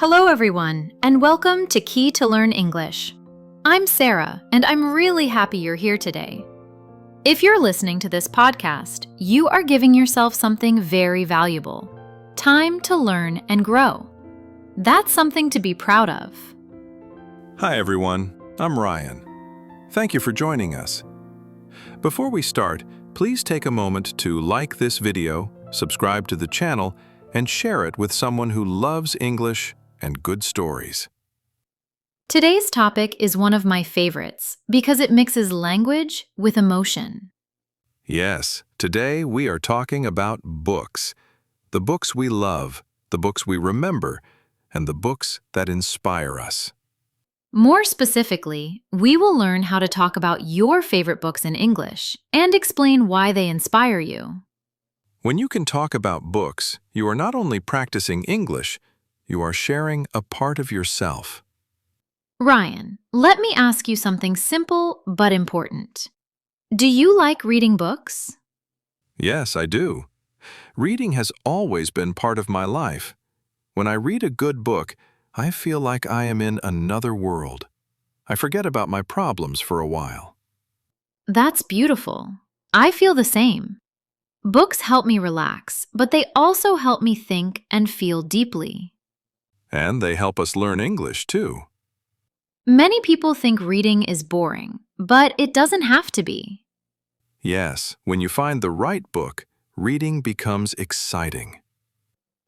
Hello, everyone, and welcome to Key to Learn English. I'm Sarah, and I'm really happy you're here today. If you're listening to this podcast, you are giving yourself something very valuable: time to learn and grow. That's something to be proud of. Hi everyone, I'm Ryan. Thank you for joining us. Before we start, please take a moment to like this video, subscribe to the channel, and share it with someone who loves English and good stories. Today's topic is one of my favorites because it mixes language with emotion. Yes, today we are talking about books. The books we love, the books we remember, and the books that inspire us. More specifically, we will learn how to talk about your favorite books in English and explain why they inspire you. When you can talk about books, you are not only practicing English, you are sharing a part of yourself. Ryan, let me ask you something simple but important. Do you like reading books? Yes, I do. Reading has always been part of my life. When I read a good book, I feel like I am in another world. I forget about my problems for a while. That's beautiful. I feel the same. Books help me relax, but they also help me think and feel deeply. And they help us learn English, too. Many people think reading is boring, but it doesn't have to be. Yes, when you find the right book, reading becomes exciting.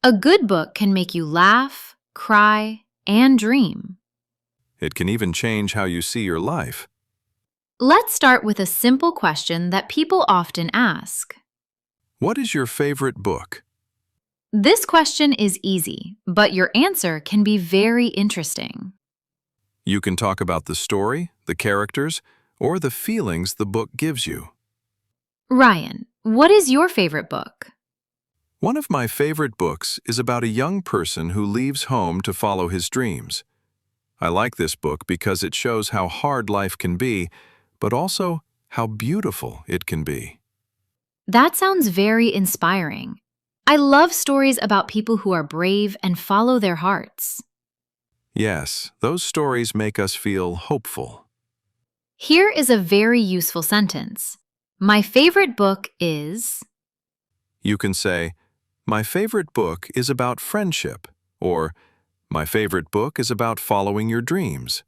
A good book can make you laugh, cry, and dream. It can even change how you see your life. Let's start with a simple question that people often ask. What is your favorite book? This question is easy, but your answer can be very interesting. You can talk about the story, the characters, or the feelings the book gives you. Ryan, what is your favorite book? One of my favorite books is about a young person who leaves home to follow his dreams. I like this book because it shows how hard life can be, but also how beautiful it can be. That sounds very inspiring. I love stories about people who are brave and follow their hearts. Yes, those stories make us feel hopeful. Here is a very useful sentence. My favorite book is... You can say, my favorite book is about friendship, or my favorite book is about following your dreams.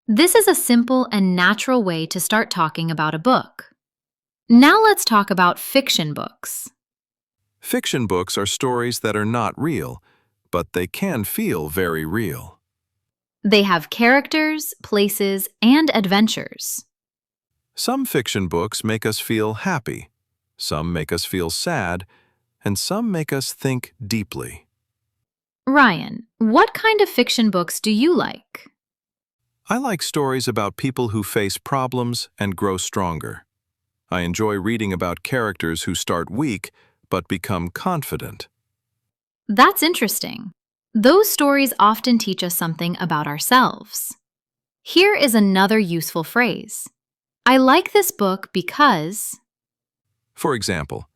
This is a simple and natural way to start talking about a book. Now let's talk about fiction books. Fiction books are stories that are not real, but they can feel very real. They have characters, places, and adventures. Some fiction books make us feel happy, some make us feel sad, and some make us think deeply. Ryan, what kind of fiction books do you like? I like stories about people who face problems and grow stronger. I enjoy reading about characters who start weak but become confident. That's interesting. Those stories often teach us something about ourselves. Here is another useful phrase. I like this book because... For example,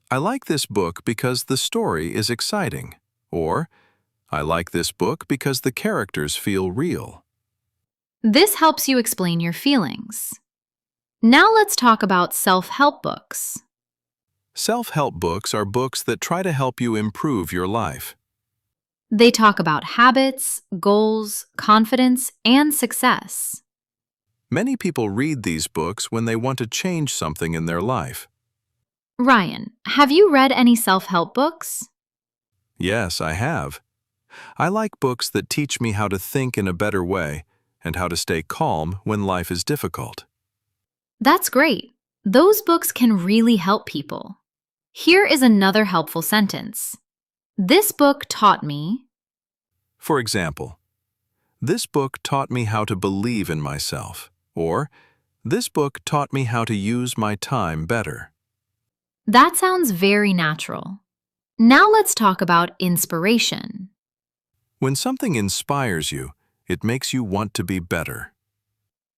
I like this book because the story is exciting, or I like this book because the characters feel real. This helps you explain your feelings. Now let's talk about self-help books. Self-help books are books that try to help you improve your life. They talk about habits, goals, confidence, and success. Many people read these books when they want to change something in their life. Ryan, have you read any self-help books? Yes, I have. I like books that teach me how to think in a better way and how to stay calm when life is difficult. That's great. Those books can really help people. Here is another helpful sentence. This book taught me... For example, this book taught me how to believe in myself, or this book taught me how to use my time better. That sounds very natural. Now let's talk about inspiration. When something inspires you, it makes you want to be better.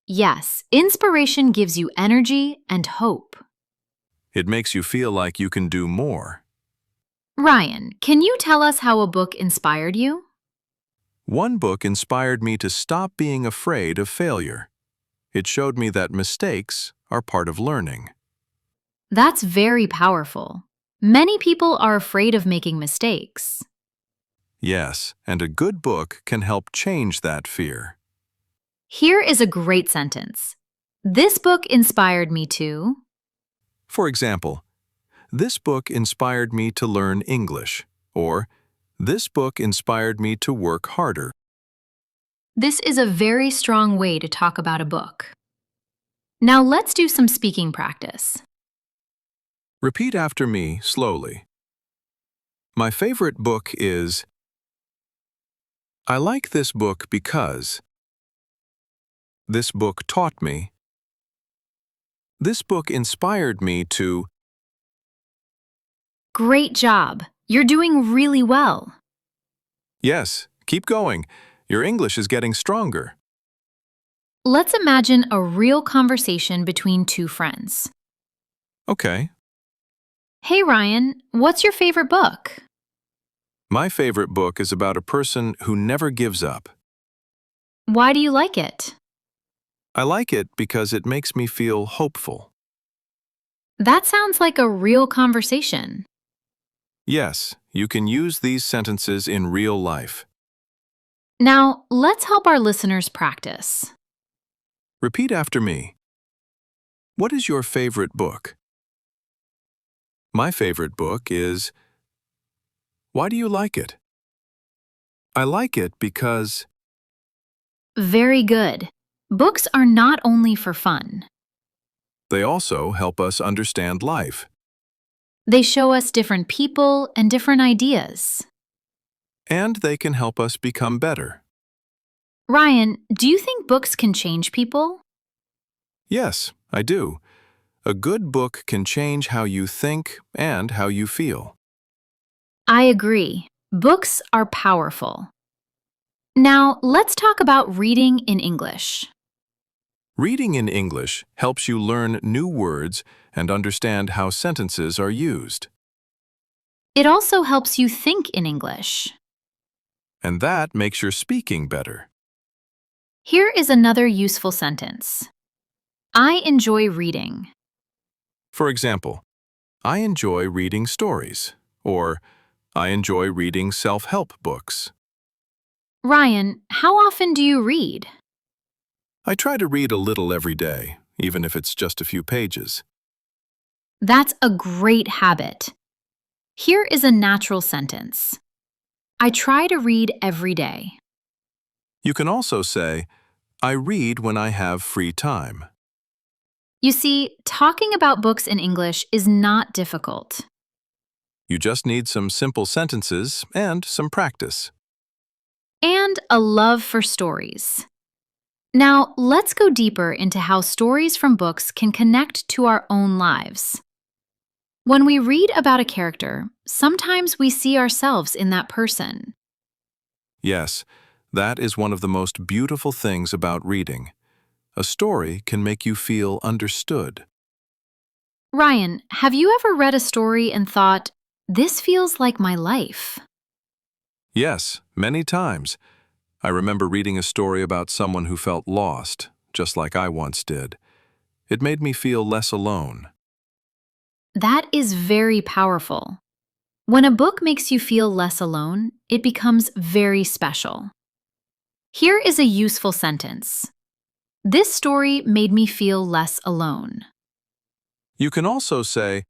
Yes, inspiration gives you energy and hope. It makes you feel like you can do more. Ryan, can you tell us how a book inspired you? One book inspired me to stop being afraid of failure. It showed me that mistakes are part of learning. That's very powerful. Many people are afraid of making mistakes. Yes, and a good book can help change that fear. Here is a great sentence. This book inspired me to. For example, this book inspired me to learn English, or this book inspired me to work harder. This is a very strong way to talk about a book. Now let's do some speaking practice. Repeat after me slowly. My favorite book is. I like this book because. This book taught me. This book inspired me to. Great job. You're doing really well. Yes, keep going. Your English is getting stronger. Let's imagine a real conversation between two friends. Okay. Hey Ryan, what's your favorite book? My favorite book is about a person who never gives up. Why do you like it? I like it because it makes me feel hopeful. That sounds like a real conversation. Yes, you can use these sentences in real life. Now, let's help our listeners practice. Repeat after me. What is your favorite book? My favorite book is. Why do you like it? I like it because. Very good. Books are not only for fun. They also help us understand life. They show us different people and different ideas. And they can help us become better. Ryan, do you think books can change people? Yes, I do. A good book can change how you think and how you feel. I agree. Books are powerful. Now, let's talk about reading in English. Reading in English helps you learn new words and understand how sentences are used. It also helps you think in English. And that makes your speaking better. Here is another useful sentence. I enjoy reading. For example, I enjoy reading stories, or I enjoy reading self-help books. Ryan, how often do you read? I try to read a little every day, even if it's just a few pages. That's a great habit. Here is a natural sentence. I try to read every day. You can also say, I read when I have free time. You see, talking about books in English is not difficult. You just need some simple sentences and some practice. And a love for stories. Now, let's go deeper into how stories from books can connect to our own lives. When we read about a character, sometimes we see ourselves in that person. Yes, that is one of the most beautiful things about reading. A story can make you feel understood. Ryan, have you ever read a story and thought, this feels like my life? Yes, many times. I remember reading a story about someone who felt lost, just like I once did. It made me feel less alone. That is very powerful. When a book makes you feel less alone, it becomes very special. Here is a useful sentence. This story made me feel less alone. You can also say,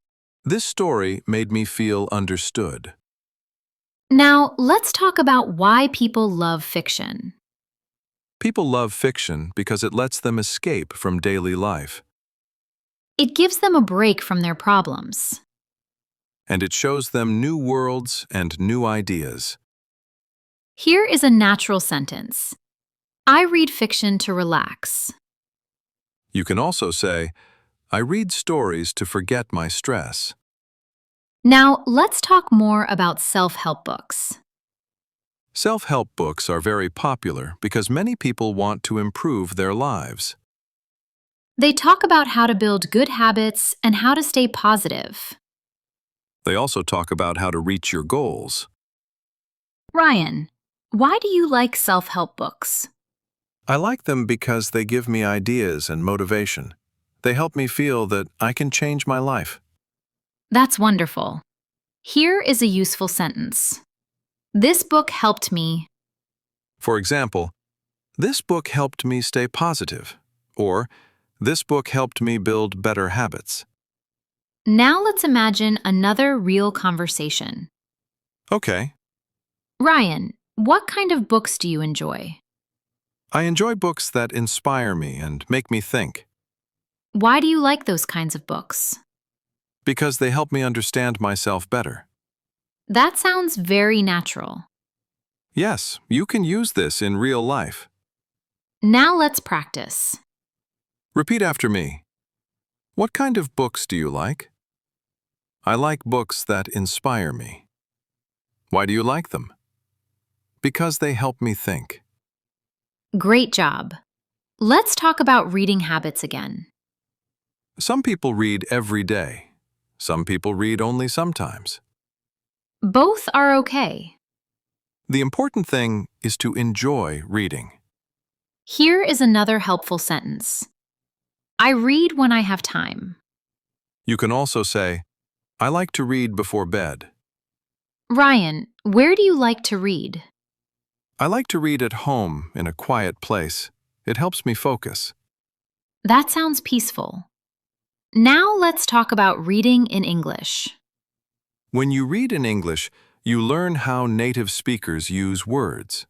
this story made me feel understood. Now, let's talk about why people love fiction. People love fiction because it lets them escape from daily life. It gives them a break from their problems. And it shows them new worlds and new ideas. Here is a natural sentence. I read fiction to relax. You can also say, I read stories to forget my stress. Now, let's talk more about self-help books. Self-help books are very popular because many people want to improve their lives. They talk about how to build good habits and how to stay positive. They also talk about how to reach your goals. Ryan, Why do you like self-help books? I like them because they give me ideas and motivation. They help me feel that I can change my life. That's wonderful. Here is a useful sentence. This book helped me. For example, this book helped me stay positive, or this book helped me build better habits. Now let's imagine another real conversation. Okay, Ryan, what kind of books do you enjoy? I enjoy books that inspire me and make me think, Why do you like those kinds of books? because they help me understand myself better. That sounds very natural. Yes, you can use this in real life. Now let's practice. Repeat after me. What kind of books do you like? I like books that inspire me. Why do you like them? Because they help me think. Great job. Let's talk about reading habits again. Some people read every day. Some people read only sometimes. Both are okay. The important thing is to enjoy reading. Here is another helpful sentence. I read when I have time. You can also say, I like to read before bed. Ryan, where do you like to read? I like to read at home in a quiet place. It helps me focus. That sounds peaceful. Now let's talk about reading in English. When you read in English, you learn how native speakers use words.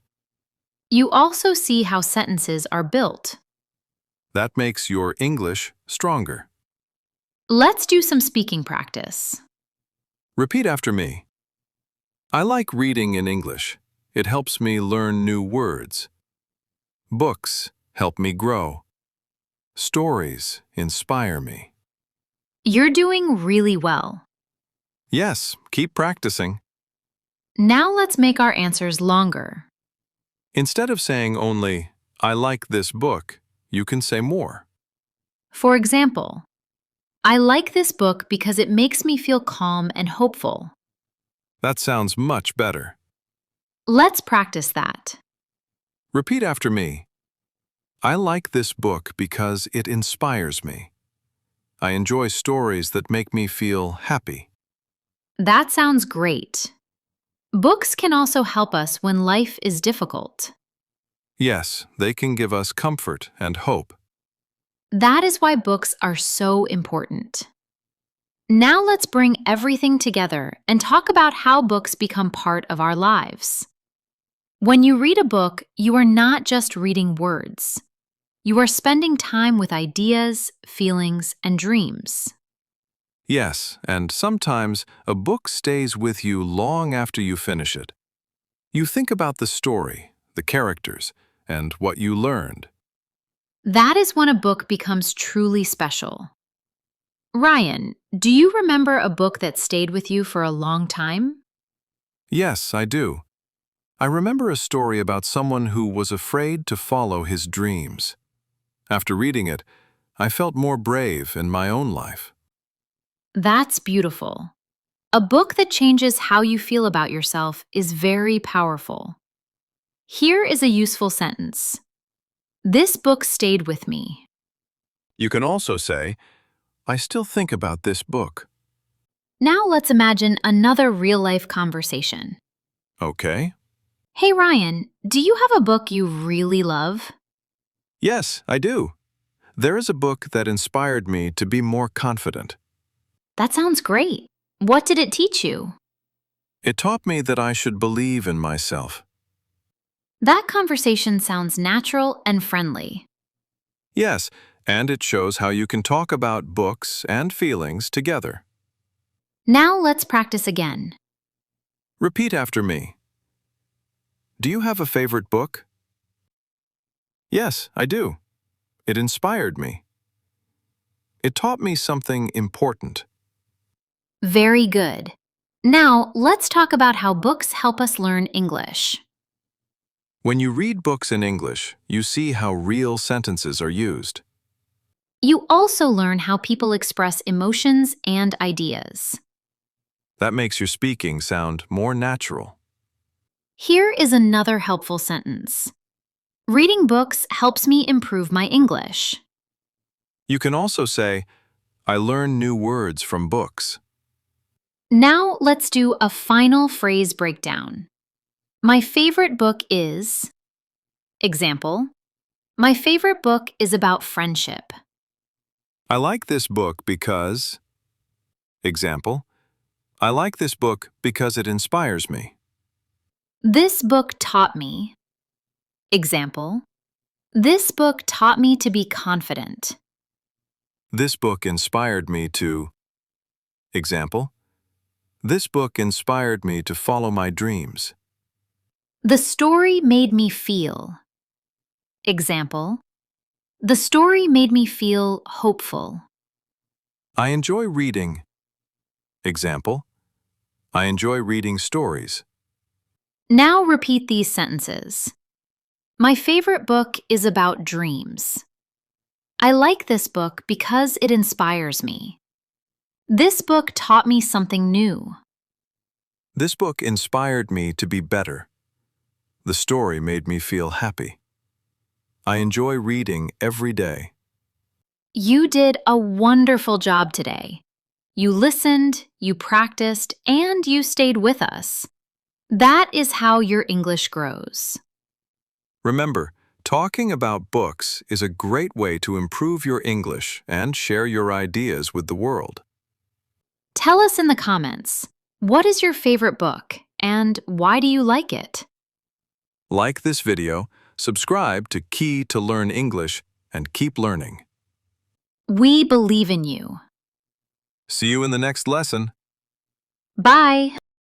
You also see how sentences are built. That makes your English stronger. Let's do some speaking practice. Repeat after me. I like reading in English. It helps me learn new words. Books help me grow. Stories inspire me. You're doing really well. Yes, keep practicing. Now let's make our answers longer. Instead of saying only, I like this book, you can say more. For example, I like this book because it makes me feel calm and hopeful. That sounds much better. Let's practice that. Repeat after me. I like this book because it inspires me. I enjoy stories that make me feel happy. That sounds great. Books can also help us when life is difficult. Yes, they can give us comfort and hope. That is why books are so important. Now let's bring everything together and talk about how books become part of our lives. When you read a book, you are not just reading words. You are spending time with ideas, feelings, and dreams. Yes, and sometimes a book stays with you long after you finish it. You think about the story, the characters, and what you learned. That is when a book becomes truly special. Ryan, do you remember a book that stayed with you for a long time? Yes, I do. I remember a story about someone who was afraid to follow his dreams. After reading it, I felt more brave in my own life. That's beautiful. A book that changes how you feel about yourself is very powerful. Here is a useful sentence. This book stayed with me. You can also say, I still think about this book. Now let's imagine another real-life conversation. Okay. Hey Ryan, do you have a book you really love? Yes, I do. There is a book that inspired me to be more confident. That sounds great. What did it teach you? It taught me that I should believe in myself. That conversation sounds natural and friendly. Yes, and it shows how you can talk about books and feelings together. Now let's practice again. Repeat after me. Do you have a favorite book? Yes, I do. It inspired me. It taught me something important. Very good. Now let's talk about how books help us learn English. When you read books in English, you see how real sentences are used. You also learn how people express emotions and ideas. That makes your speaking sound more natural. Here is another helpful sentence. Reading books helps me improve my English. You can also say, I learn new words from books. Now let's do a final phrase breakdown. My favorite book is... Example, my favorite book is about friendship. I like this book because... Example, I like this book because it inspires me. This book taught me. Example, this book taught me to be confident. This book inspired me to... Example, this book inspired me to follow my dreams. The story made me feel. Example, the story made me feel hopeful. I enjoy reading. Example, I enjoy reading stories. Now repeat these sentences. My favorite book is about dreams. I like this book because it inspires me. This book taught me something new. This book inspired me to be better. The story made me feel happy. I enjoy reading every day. You did a wonderful job today. You listened, you practiced, and you stayed with us. That is how your English grows. Remember, talking about books is a great way to improve your English and share your ideas with the world. Tell us in the comments, what is your favorite book and why do you like it? Like this video, subscribe to Key to Learn English, and keep learning. We believe in you. See you in the next lesson. Bye!